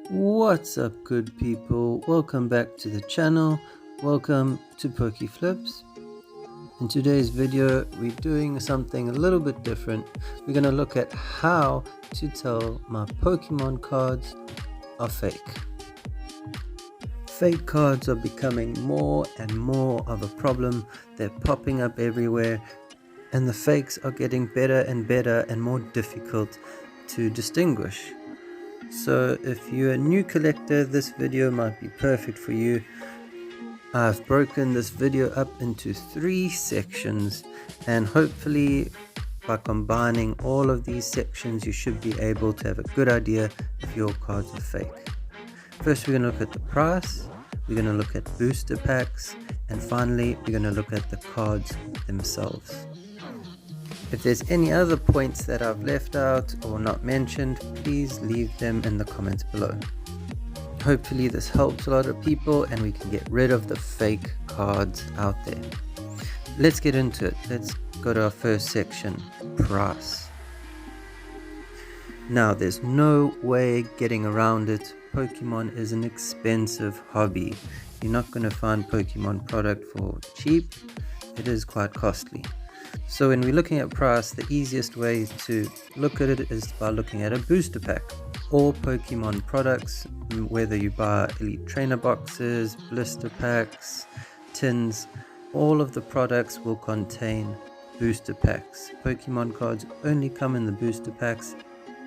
What's up, good people? Welcome back to the channel. Welcome to PokeFlips. In today's video, we're doing something a little bit different. We're going to look at how to tell my Pokemon cards are fake. Fake cards are becoming more and more of a problem. They're popping up everywhere, and the fakes are getting better and better and more difficult to distinguish. So if you're a new collector, this video might be perfect for you. I've broken this video up into 3 sections, and hopefully by combining all of these sections you should be able to have a good idea if your cards are fake. First, we're going to look at the price, we're going to look at booster packs, and finally we're going to look at the cards themselves. If there's any other points that I've left out or not mentioned, please leave them in the comments below. Hopefully this helps a lot of people and we can get rid of the fake cards out there. Let's get into it. Let's go to our first section, price. Now, there's no way getting around it. Pokemon is an expensive hobby. You're not going to find Pokemon product for cheap. It is quite costly. So when we're looking at price, the easiest way to look at it is by looking at a booster pack. All Pokemon products, whether you buy Elite Trainer boxes, blister packs, tins, all of the products will contain booster packs. Pokemon cards only come in the booster packs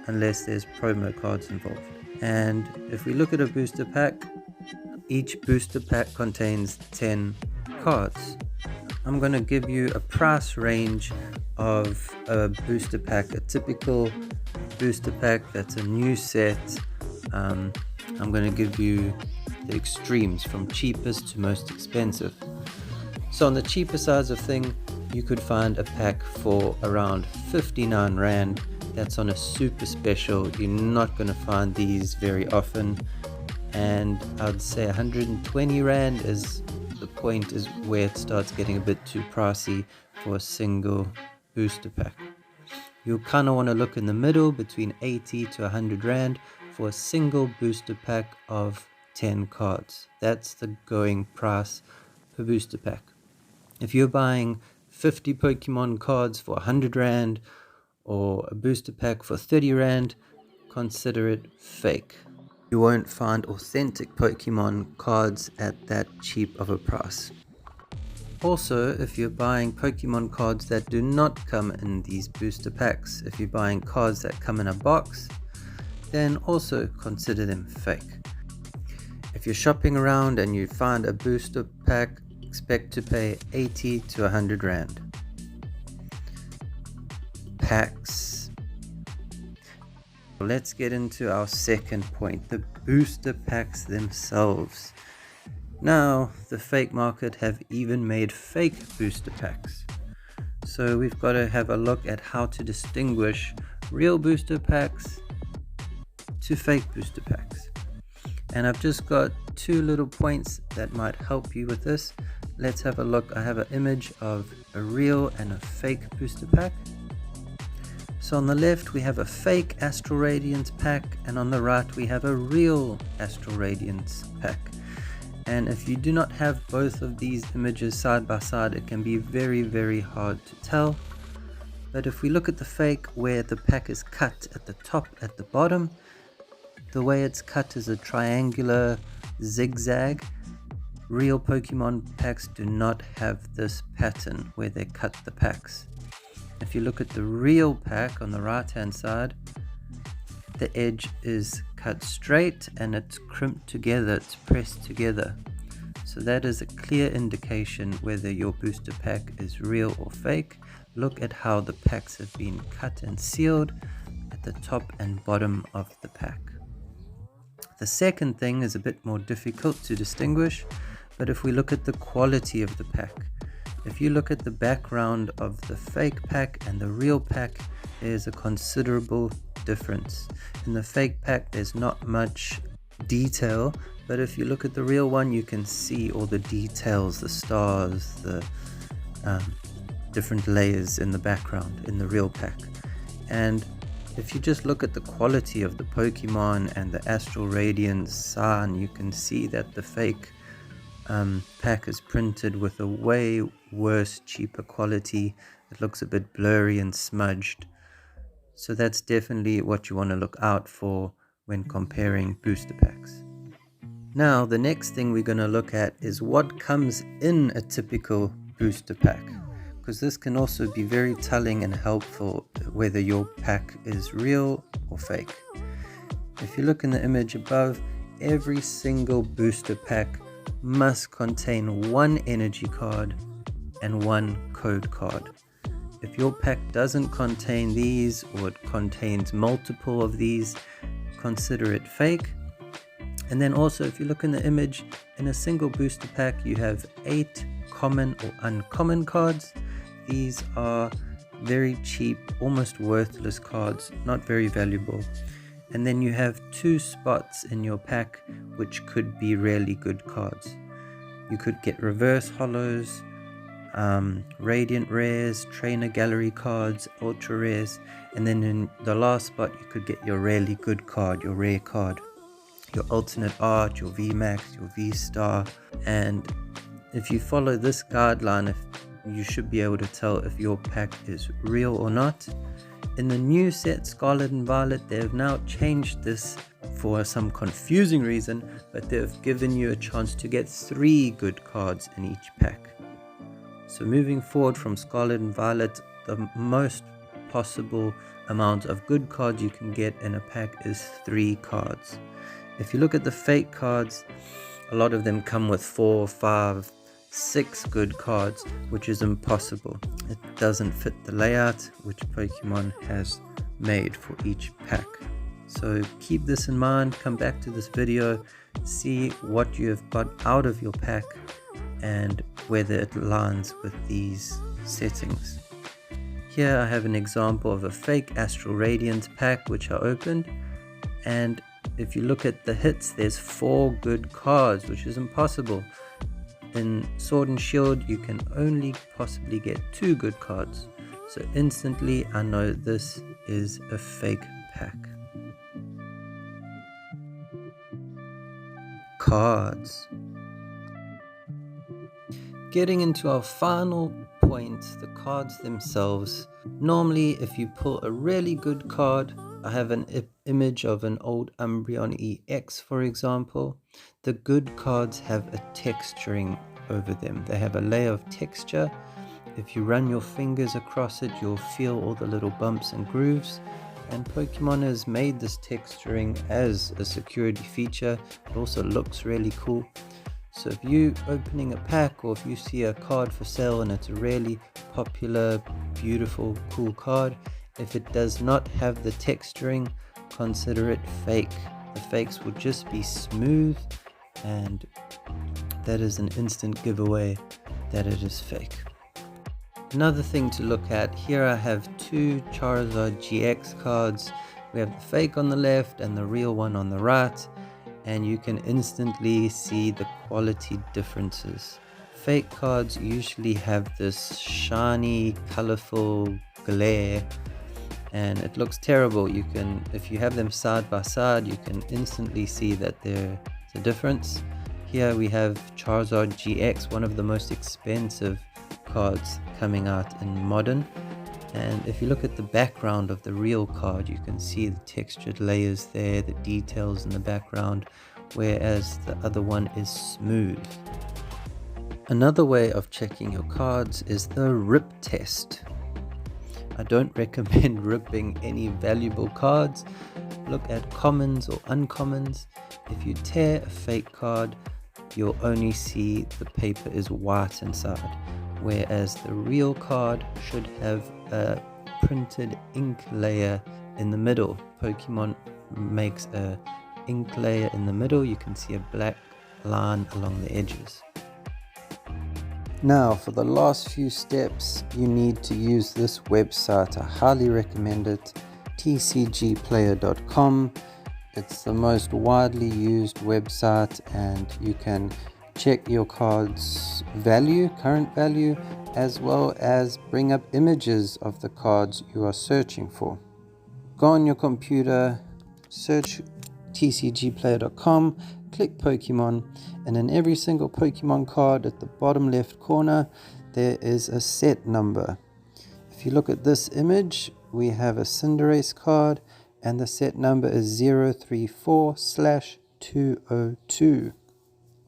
unless there's promo cards involved. And if we look at a booster pack, each booster pack contains 10 cards. I'm going to give you a price range of a booster pack, a typical booster pack that's a new set. I'm going to give you the extremes from cheapest to most expensive. So on the cheaper side of thing, you could find a pack for around 59 Rand. That's on a super special. You're not going to find these very often. And I'd say 120 Rand is the point is where it starts getting a bit too pricey for a single booster pack. You'll kind of want to look in the middle between 80 to 100 Rand for a single booster pack of 10 cards. That's the going price per booster pack. If you're buying 50 Pokemon cards for 100 Rand or a booster pack for 30 Rand, consider it fake. You won't find authentic Pokemon cards at that cheap of a price. Also, if you're buying Pokemon cards that do not come in these booster packs, if you're buying cards that come in a box, then also consider them fake. If you're shopping around and you find a booster pack, expect to pay 80 to 100 Rand. Packs. Let's get into our second point, the booster packs themselves. Now, the fake market have even made fake booster packs. So we've got to have a look at how to distinguish real booster packs to fake booster packs. And I've just got 2 little points that might help you with this. Let's have a look. I have an image of a real and a fake booster pack. So on the left we have a fake Astral Radiance pack, and on the right we have a real Astral Radiance pack. And if you do not have both of these images side by side, it can be very hard to tell. But if we look at the fake, where the pack is cut at the top, at the bottom, the way it's cut is a triangular zigzag. Real Pokemon packs do not have this pattern where they cut the packs. If you look at the real pack on the right hand side, the edge is cut straight and it's crimped together, it's pressed together. So that is a clear indication whether your booster pack is real or fake. Look at how the packs have been cut and sealed at the top and bottom of the pack. The second thing is a bit more difficult to distinguish, but if we look at the quality of the pack, if you look at the background of the fake pack and the real pack, there's a considerable difference. In the fake pack there's not much detail, but if you look at the real one you can see all the details, the stars, the different layers in the background in the real pack. And if you just look at the quality of the Pokemon and the Astral Radiance Sun, you can see that the fake pack is printed with a way worse, cheaper quality. It looks a bit blurry and smudged. So that's definitely what you want to look out for when comparing booster packs. Now, the next thing we're going to look at is what comes in a typical booster pack, because this can also be very telling and helpful whether your pack is real or fake. If you look in the image above, every single booster pack must contain one energy card and one code card. If your pack doesn't contain these, or it contains multiple of these, consider it fake. And then also, if you look in the image, in a single booster pack you have 8 common or uncommon cards. These are very cheap, almost worthless cards, not very valuable. And then you have 2 spots in your pack which could be really good cards. You could get reverse holos, radiant rares, trainer gallery cards, ultra rares, and then in the last spot you could get your really good card, your rare card, your alternate art, your VMAX, your V-Star. And if you follow this guideline, you should be able to tell if your pack is real or not. In the new set, Scarlet and Violet, they have now changed this for some confusing reason, but they've given you a chance to get 3 good cards in each pack. So moving forward from Scarlet and Violet, the most possible amount of good cards you can get in a pack is 3 cards. If you look at the fake cards, a lot of them come with 4, 5, 6 good cards, which is impossible. It doesn't fit the layout which Pokemon has made for each pack. So keep this in mind, come back to this video, see what you have got out of your pack and whether it aligns with these settings. Here I have an example of a fake Astral Radiance pack which I opened, and if you look at the hits, there's 4 good cards, which is impossible. In Sword and Shield, you can only possibly get 2 good cards. So instantly, I know this is a fake pack. Cards. Getting into our final point, the cards themselves. Normally, if you pull a really good card, I have an image of an old Umbreon EX, for example. The good cards have a texturing over them. They have a layer of texture. If you run your fingers across it, you'll feel all the little bumps and grooves. And Pokemon has made this texturing as a security feature. It also looks really cool. So if you opening a pack, or if you see a card for sale and it's a really popular, beautiful, cool card, if it does not have the texturing, consider it fake. The fakes will just be smooth, and that is an instant giveaway that it is fake. Another thing to look at, here I have 2 Charizard GX cards. We have the fake on the left and the real one on the right, and you can instantly see the quality differences. Fake cards usually have this shiny, colorful glare, and it looks terrible. You can, if you have them side by side, you can instantly see that there's a difference. Here we have Charizard GX, one of the most expensive cards coming out in Modern. And if you look at the background of the real card, you can see the textured layers there, the details in the background, whereas the other one is smooth. Another way of checking your cards is the rip test. I don't recommend ripping any valuable cards. Look at commons or uncommons. If you tear a fake card, you'll only see the paper is white inside, whereas the real card should have a printed ink layer in the middle. Pokemon makes a ink layer in the middle. You can see a black line along the edges. Now for the last few steps, you need to use this website. I highly recommend it, tcgplayer.com. It's the most widely used website, and you can check your card's value, current value, as well as bring up images of the cards you are searching for. go on your computer, search tcgplayer.com, click Pokemon, and in every single Pokemon card at the bottom left corner there is a set number. If you look at this image, we have a Cinderace card and the set number is 034/202.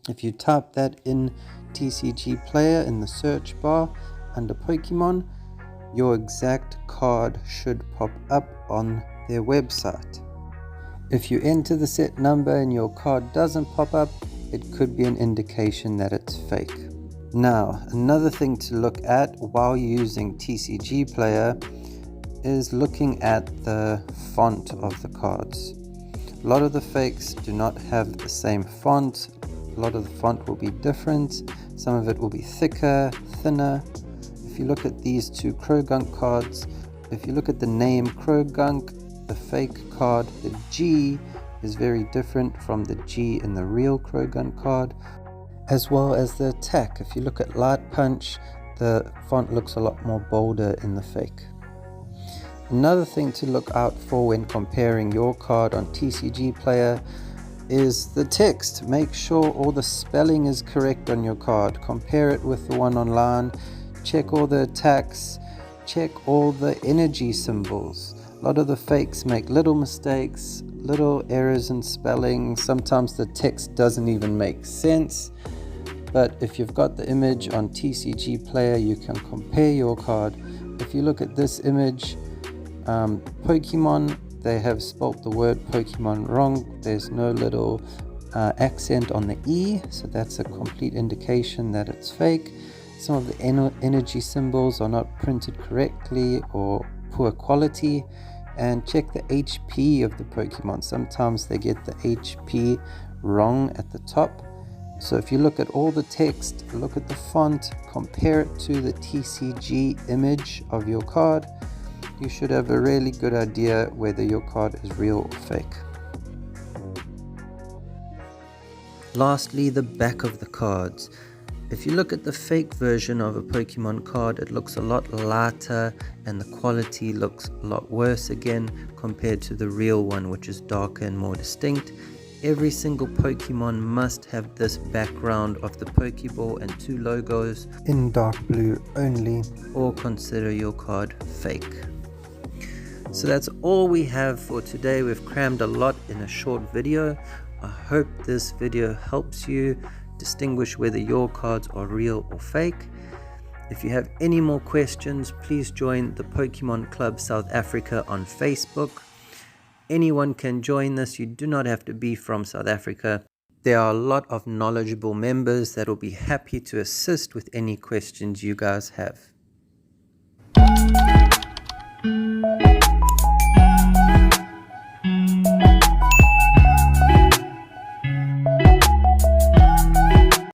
If you type that in TCG Player in the search bar under Pokemon, your exact card should pop up on their website. If you enter the set number and your card doesn't pop up, it could be an indication that it's fake. Now, another thing to look at while using TCG Player is looking at the font of the cards. A lot of the fakes do not have the same font. A lot of the font will be different. Some of it will be thicker, thinner. If you look at these two Croagunk cards, if you look at the name Croagunk, the fake card, the G is very different from the G in the real Croagunk card, as well as the attack. If you look at Light Punch, the font looks a lot more bolder in the fake. Another thing to look out for when comparing your card on TCG Player is the text. Make sure all the spelling is correct on your card. Compare it with the one online. Check all the attacks. Check all the energy symbols. A lot of the fakes make little mistakes, little errors in spelling. Sometimes the text doesn't even make sense. But if you've got the image on TCG Player, you can compare your card. If you look at this image, Pokemon, they have spelt the word Pokemon wrong. There's no little accent on the E, so that's a complete indication that it's fake. Some of the energy symbols are not printed correctly or poor quality. And check the HP of the Pokemon. Sometimes they get the HP wrong at the top. So if you look at all the text, look at the font, compare it to the TCG image of your card, you should have a really good idea whether your card is real or fake. Lastly, the back of the cards. If you look at the fake version of a Pokemon card, it looks a lot lighter and the quality looks a lot worse again compared to the real one, which is darker and more distinct. Every single Pokemon must have this background of the Pokeball and two logos in dark blue only, or consider your card fake. So that's all we have for today. We've crammed a lot in a short video. I hope this video helps you distinguish whether your cards are real or fake. If you have any more questions, please join the Pokemon Club South Africa on Facebook. Anyone can join this. You do not have to be from South Africa. There are a lot of knowledgeable members that will be happy to assist with any questions you guys have.